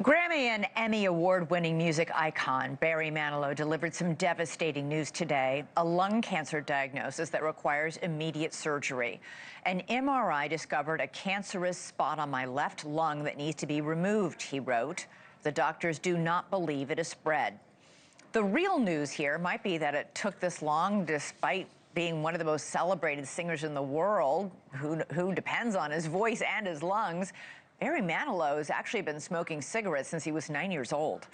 Grammy and Emmy award-winning music icon Barry Manilow delivered some devastating news today, a lung cancer diagnosis that requires immediate surgery. An MRI discovered a cancerous spot on my left lung that needs to be removed, he wrote. The doctors do not believe it has spread. The real news here might be that it took this long despite being one of the most celebrated singers in the world, who depends on his voice and his lungs. Barry Manilow has actually been smoking cigarettes since he was 9 years old.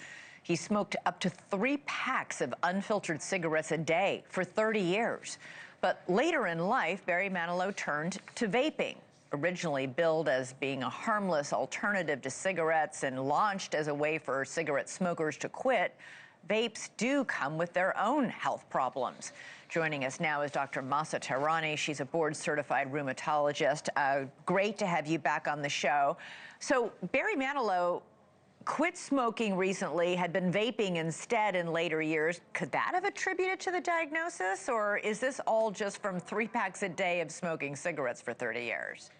He smoked up to 3 packs of unfiltered cigarettes a day for 30 years. But later in life, Barry Manilow turned to vaping. Originally billed as being a harmless alternative to cigarettes and launched as a way for cigarette smokers to quit, vapes do come with their own health problems. Joining us now is Dr. Mahsa Tehrani. She's a board-certified rheumatologist. Great to have you back on the show. So Barry Manilow quit smoking recently, had been vaping instead in later years. Could that have attributed to the diagnosis, or is this all just from 3 packs a day of smoking cigarettes for 30 years?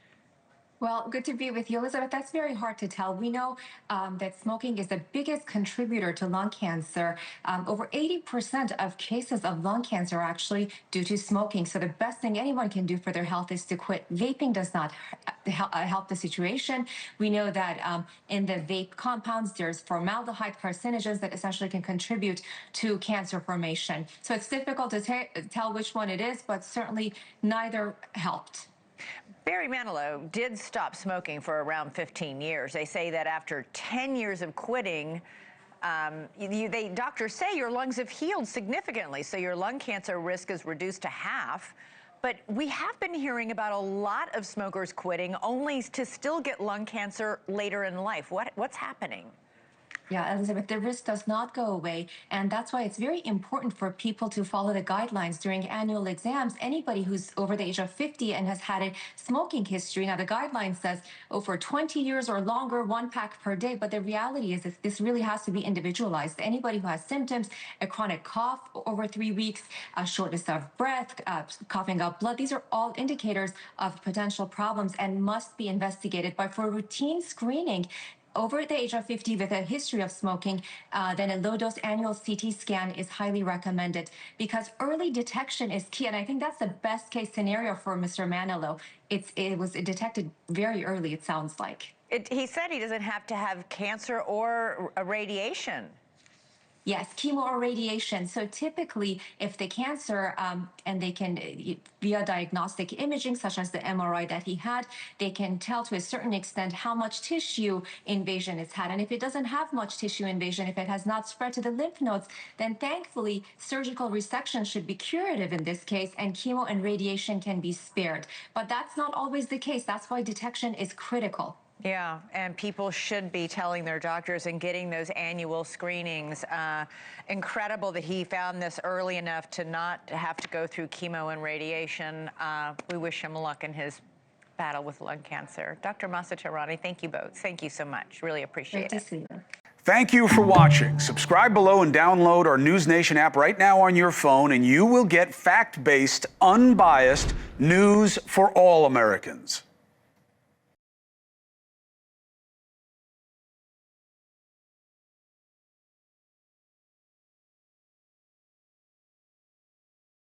Well, good to be with you, Elizabeth. That's very hard to tell. We know that smoking is the biggest contributor to lung cancer. Over 80% of cases of lung cancer are actually due to smoking. So the best thing anyone can do for their health is to quit. Vaping does not help the situation. We know that in the vape compounds, there's formaldehyde carcinogens that essentially can contribute to cancer formation. So it's difficult to tell which one it is, but certainly neither helped. Barry Manilow did stop smoking for around 15 years. They say that after 10 years of quitting, doctors say your lungs have healed significantly, so your lung cancer risk is reduced to half. But we have been hearing about a lot of smokers quitting only to still get lung cancer later in life. What's happening? Yeah, Elizabeth, the risk does not go away. And that's why it's very important for people to follow the guidelines during annual exams. Anybody who's over the age of 50 and has had a smoking history, now the guideline says, for 20 years or longer, 1 pack per day. But the reality is that this really has to be individualized. Anybody who has symptoms, a chronic cough over 3 weeks, a shortness of breath, coughing up blood, these are all indicators of potential problems and must be investigated. But for routine screening, over the age of 50 with a history of smoking, then a low-dose annual CT scan is highly recommended because early detection is key. And I think that's the best case scenario for Mr. Manilow. It was detected very early, it sounds like. He said he doesn't have to have cancer or radiation. Yes, chemo or radiation. So typically, if the cancer, and they can, via diagnostic imaging, such as the MRI that he had, they can tell to a certain extent how much tissue invasion it's had. And if it doesn't have much tissue invasion, if it has not spread to the lymph nodes, then thankfully, surgical resection should be curative in this case, and chemo and radiation can be spared. But that's not always the case. That's why detection is critical. Yeah, and people should be telling their doctors and getting those annual screenings. Incredible that he found this early enough to not have to go through chemo and radiation. We wish him luck in his battle with lung cancer. Dr. Mahsa Tehrani, thank you both. Thank you so much. Really appreciate it. Great to see you. Thank you for watching. Subscribe below and download our NewsNation app right now on your phone, and you will get fact-based, unbiased news for all Americans.